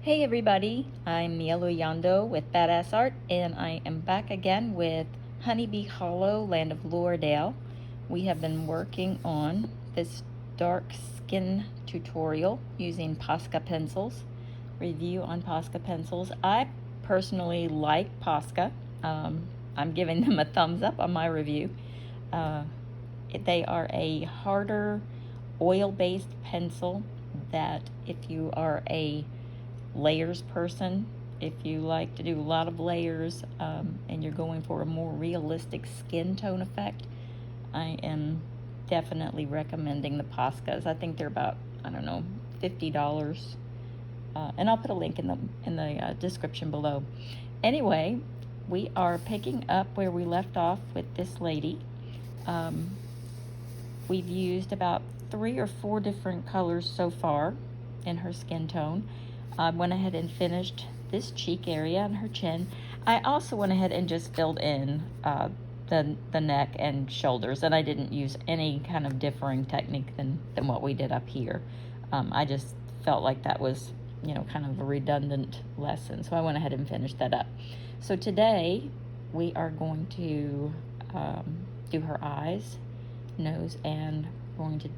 Hey everybody, I'm Mielo Yondo with Badass Art, and I am back again with Honeybee Hollow, Land of Loredale. We have been working on this dark skin tutorial using Posca pencils. Review on Posca pencils. I personally like Posca. I'm giving them a thumbs up on my review. They are a harder oil-based pencil that if you are a layers person, if you like to do a lot of layers and you're going for a more realistic skin tone effect, I am definitely recommending the Poscas. I think they're about, I don't know, $50. And I'll put a link in the description below. Anyway, we are picking up where we left off with this lady. We've used about 3 or 4 different colors so far in her skin tone. I went ahead and finished this cheek area and her chin. I also went ahead and just filled in the neck and shoulders, and I didn't use any kind of differing technique than what we did up here. I just felt like that was, kind of a redundant lesson, so I went ahead and finished that up. So today we are going to do her eyes, nose, and going to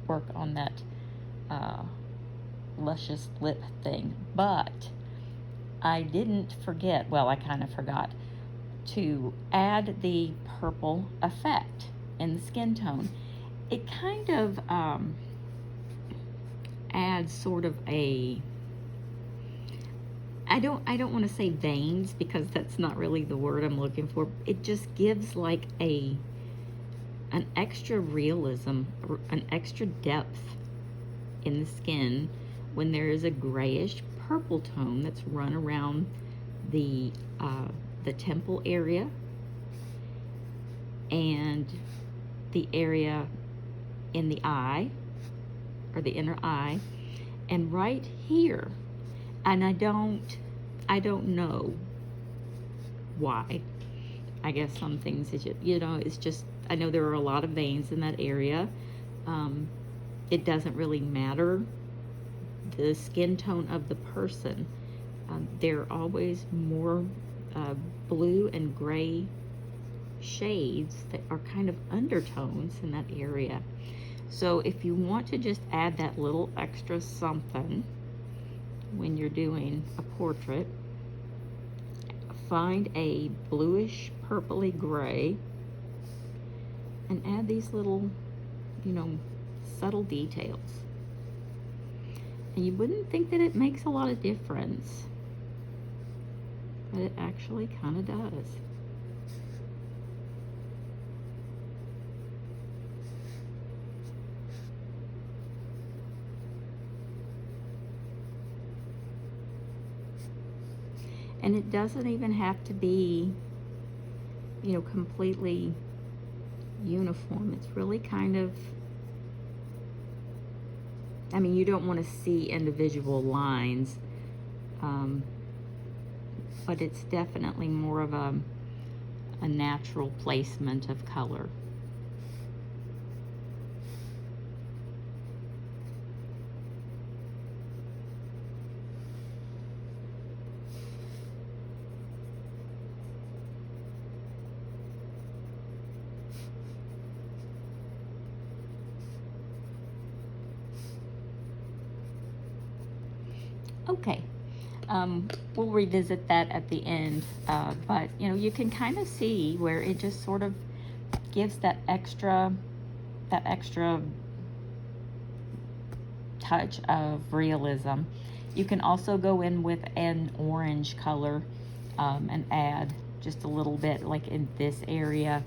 work on that luscious lip thing. But I didn't forget, well, I kind of forgot to add the purple effect in the skin tone. It kind of adds sort of a, I don't want to say veins, because that's not really the word I'm looking for. It just gives like an extra realism, an extra depth in the skin when there is a grayish purple tone that's run around the temple area and the area in the eye, or the inner eye, and right here. And I don't know why. I guess some things is just, it's just, I know there are a lot of veins in that area. It doesn't really matter the skin tone of the person. There are always more blue and gray shades that are kind of undertones in that area. So if you want to just add that little extra something when you're doing a portrait, find a bluish purpley gray and add these little, subtle details. And you wouldn't think that it makes a lot of difference, but it actually kind of does. And it doesn't even have to be, completely uniform. It's really kind of, I mean, you don't want to see individual lines, but it's definitely more of a natural placement of color. Okay, we'll revisit that at the end, but you can kind of see where it just sort of gives that extra touch of realism. You can also go in with an orange color and add just a little bit, like in this area.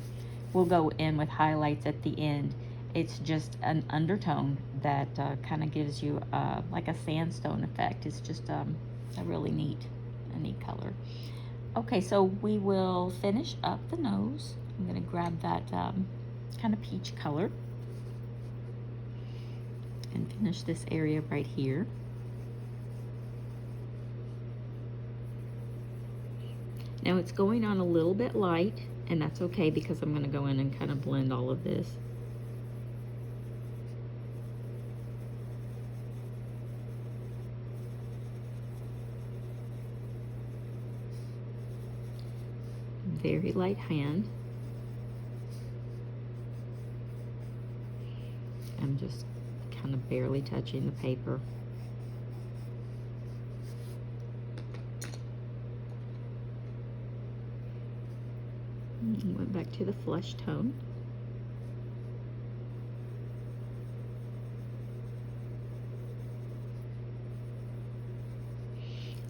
We'll go in with highlights at the end. It's just an undertone that kind of gives you like a sandstone effect. It's just a really neat color. Okay, so we will finish up the nose. I'm going to grab that kind of peach color and finish this area right here. Now it's going on a little bit light, and that's okay because I'm going to go in and kind of blend all of this. very light hand. I'm just kind of barely touching the paper. And went back to the flesh tone.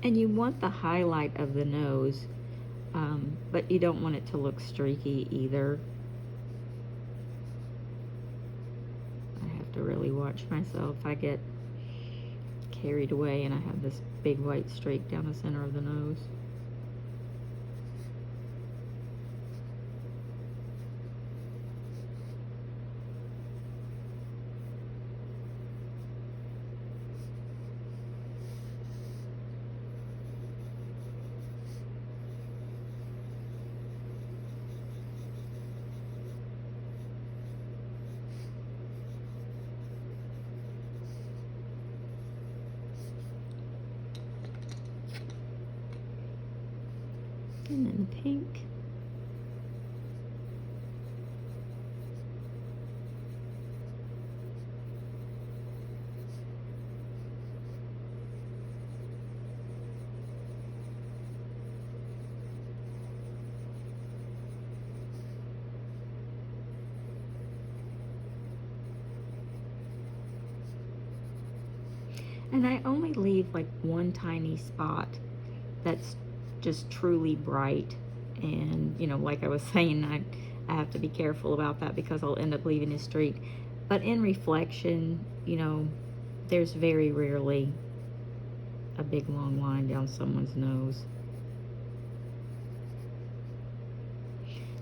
And you want the highlight of the nose, but you don't want it to look streaky either. I have to really watch myself. I get carried away and I have this big white streak down the center of the nose. And then the pink. And I only leave like one tiny spot that's just truly bright. And, you know, like I was saying, I have to be careful about that because I'll end up leaving a streak. But in reflection, you know, there's very rarely a big long line down someone's nose.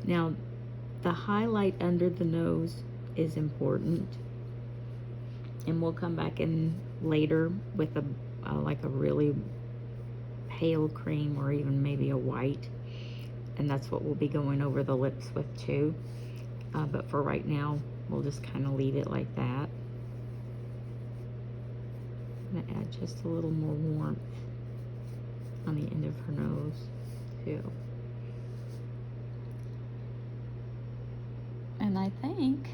Now, the highlight under the nose is important. And we'll come back in later with a like a really pale cream or even maybe a white, and that's what we'll be going over the lips with too, but for right now we'll just kind of leave it like that. I'm gonna add just a little more warmth on the end of her nose too. And I think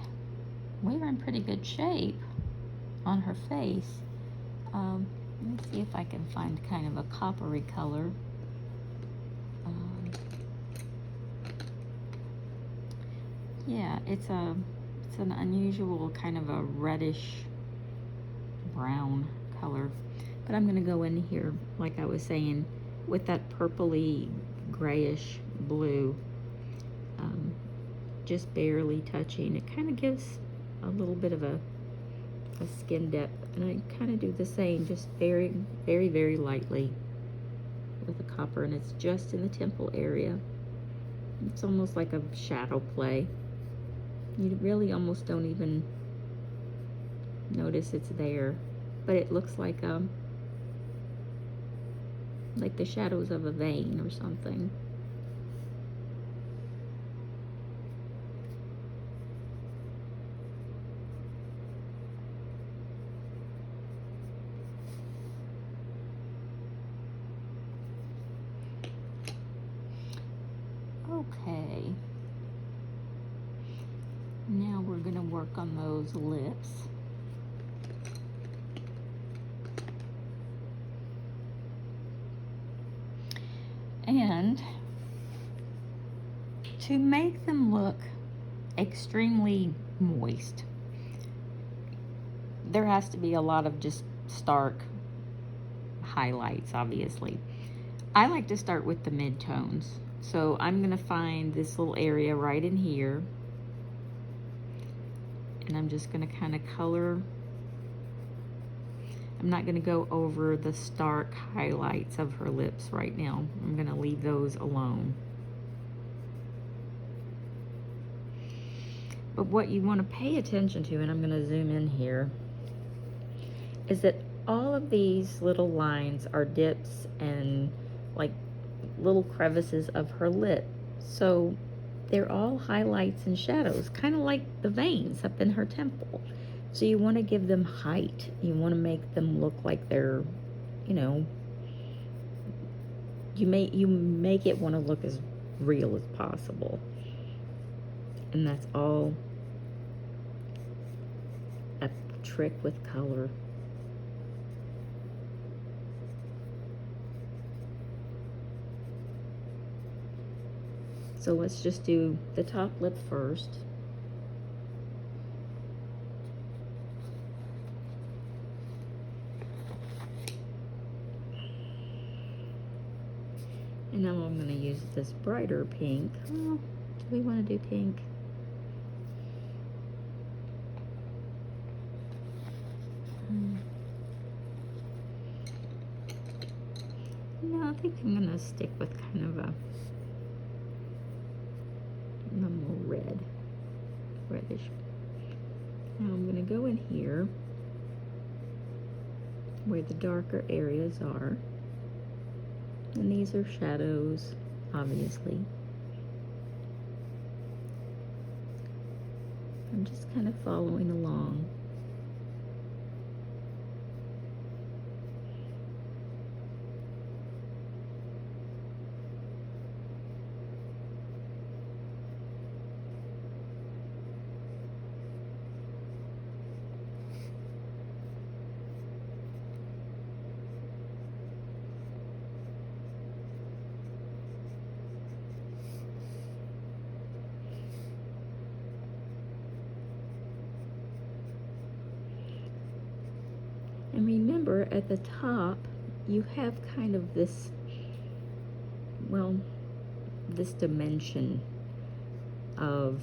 we're in pretty good shape on her face. Let me see if I can find kind of a coppery color. Yeah, it's an unusual kind of a reddish brown color. But I'm gonna go in here, like I was saying, with that purpley grayish blue, just barely touching. It kind of gives a little bit of a skin depth, and I kind of do the same, just very, very, very lightly with the copper, and it's just in the temple area. It's almost like a shadow play. You really almost don't even notice it's there, but it looks like the shadows of a vein or something. Okay, now we're going to work on those lips. And to make them look extremely moist, there has to be a lot of just stark highlights, obviously. I like to start with the midtones. So I'm gonna find this little area right in here, and I'm just gonna kind of color. I'm not gonna go over the stark highlights of her lips right now. I'm gonna leave those alone. But what you want to pay attention to, and I'm gonna zoom in here, is that all of these little lines are dips and like little crevices of her lip. So they're all highlights and shadows, kind of like the veins up in her temple. So you want to give them height. You want to make them look like they're, you know, you make it want to look as real as possible. And that's all a trick with color. So let's just do the top lip first. And now I'm going to use this brighter pink. Oh, do we want to do pink? No, I think I'm going to stick with kind of a more reddish. Now I'm going to go in here where the darker areas are. And these are shadows, obviously. I'm just kind of following along. And remember, at the top, you have kind of this, well, this dimension of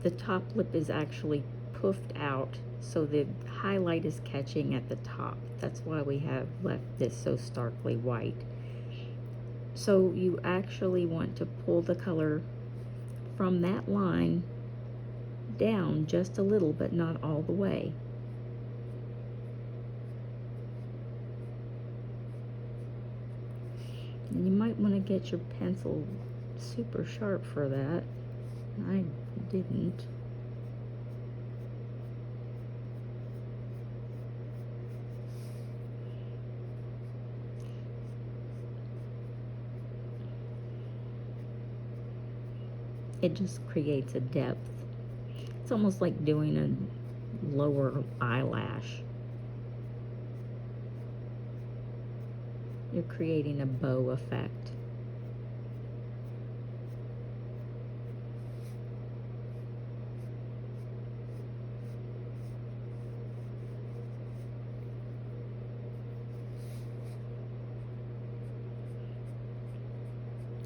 the top lip is actually puffed out, so the highlight is catching at the top. That's why we have left this so starkly white. So you actually want to pull the color from that line down just a little, but not all the way. And you might want to get your pencil super sharp for that. I didn't. It just creates a depth. It's almost like doing a lower eyelash. You're creating a bow effect.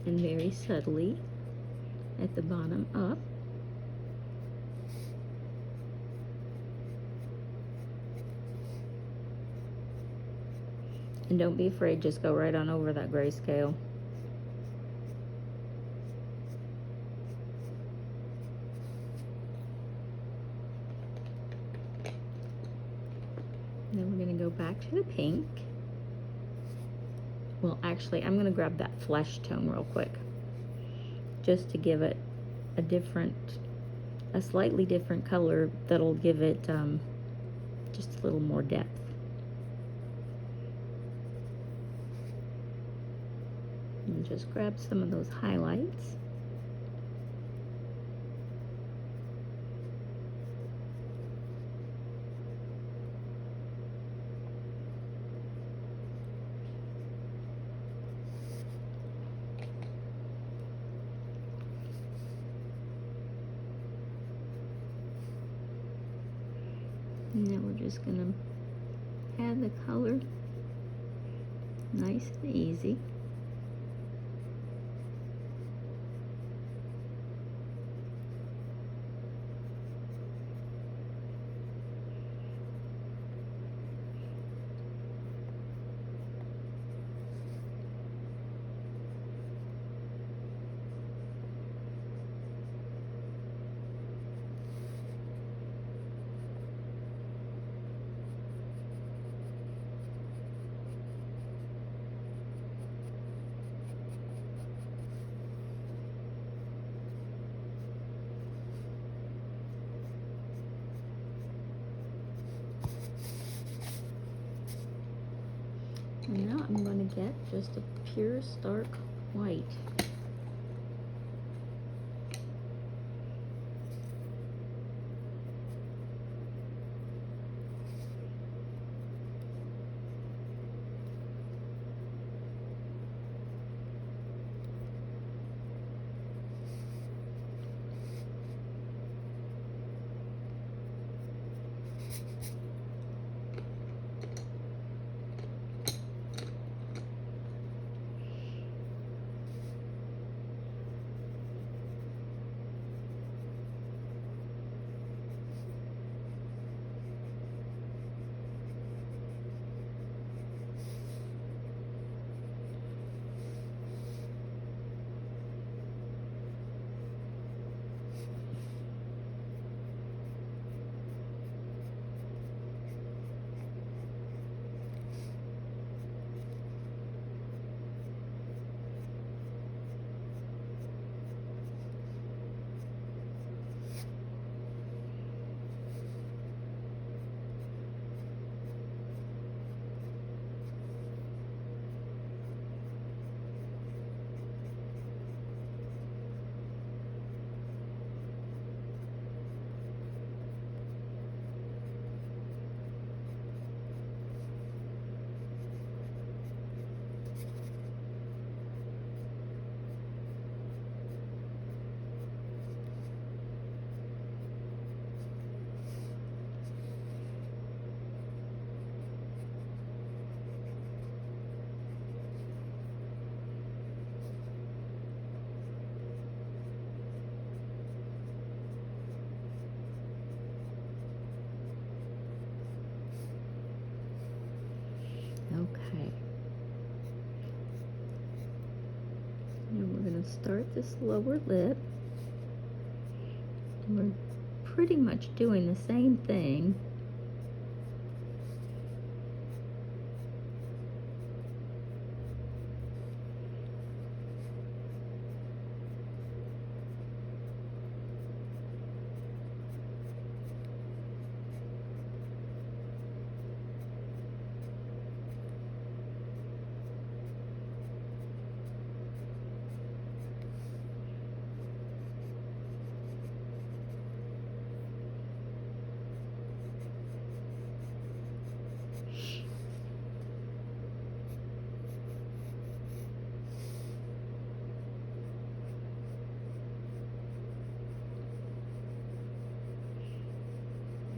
And very subtly at the bottom up. And don't be afraid, just go right on over that grayscale. Then we're going to go back to the pink. Well, actually, I'm going to grab that flesh tone real quick, just to give it a slightly different color that'll give it just a little more depth. And just grab some of those highlights. And now we're just going to add the color nice and easy. And now I'm going to get just a pure stark white. Okay. Now we're going to start this lower lip. We're pretty much doing the same thing.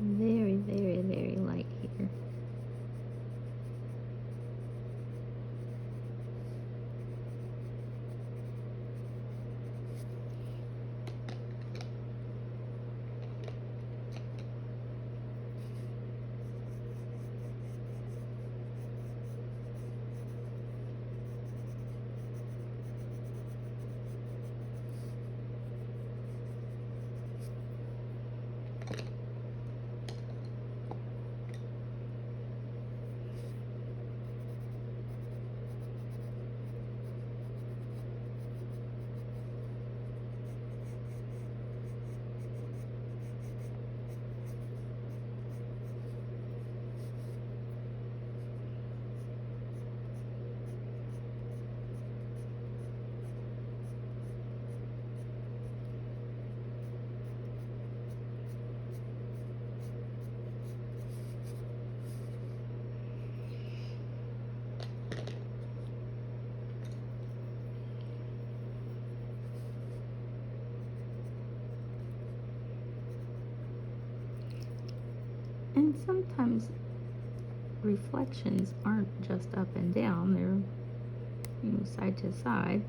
Very, very, very light here. And sometimes reflections aren't just up and down, they're, side to side.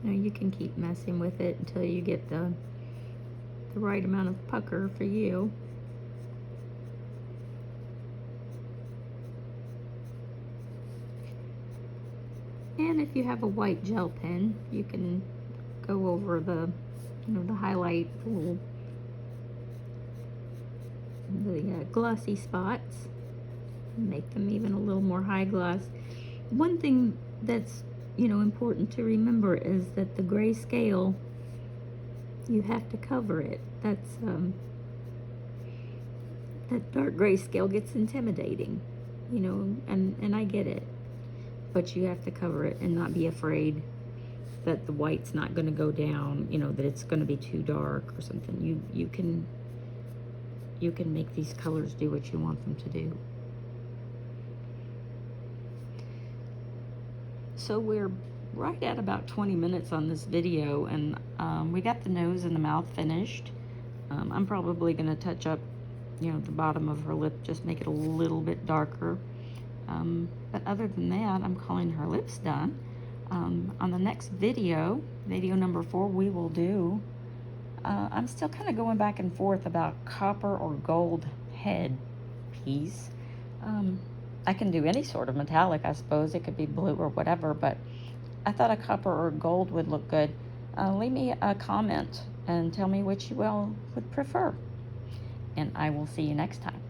And you can keep messing with it until you get the right amount of pucker for you. And if you have a white gel pen, you can go over the to highlight the glossy spots, make them even a little more high gloss. One thing that's important to remember is that the grayscale, you have to cover it. That's that dark grayscale gets intimidating, and I get it, but you have to cover it and not be afraid that the white's not going to go down, that it's going to be too dark or something. You can make these colors do what you want them to do. So we're right at about 20 minutes on this video, and we got the nose and the mouth finished. I'm probably going to touch up, the bottom of her lip, just make it a little bit darker. But other than that, I'm calling her lips done. On the next video, video number 4, we will do, I'm still kind of going back and forth about copper or gold head piece. I can do any sort of metallic, I suppose. It could be blue or whatever, but I thought a copper or gold would look good. Leave me a comment and tell me which you all would prefer. And I will see you next time.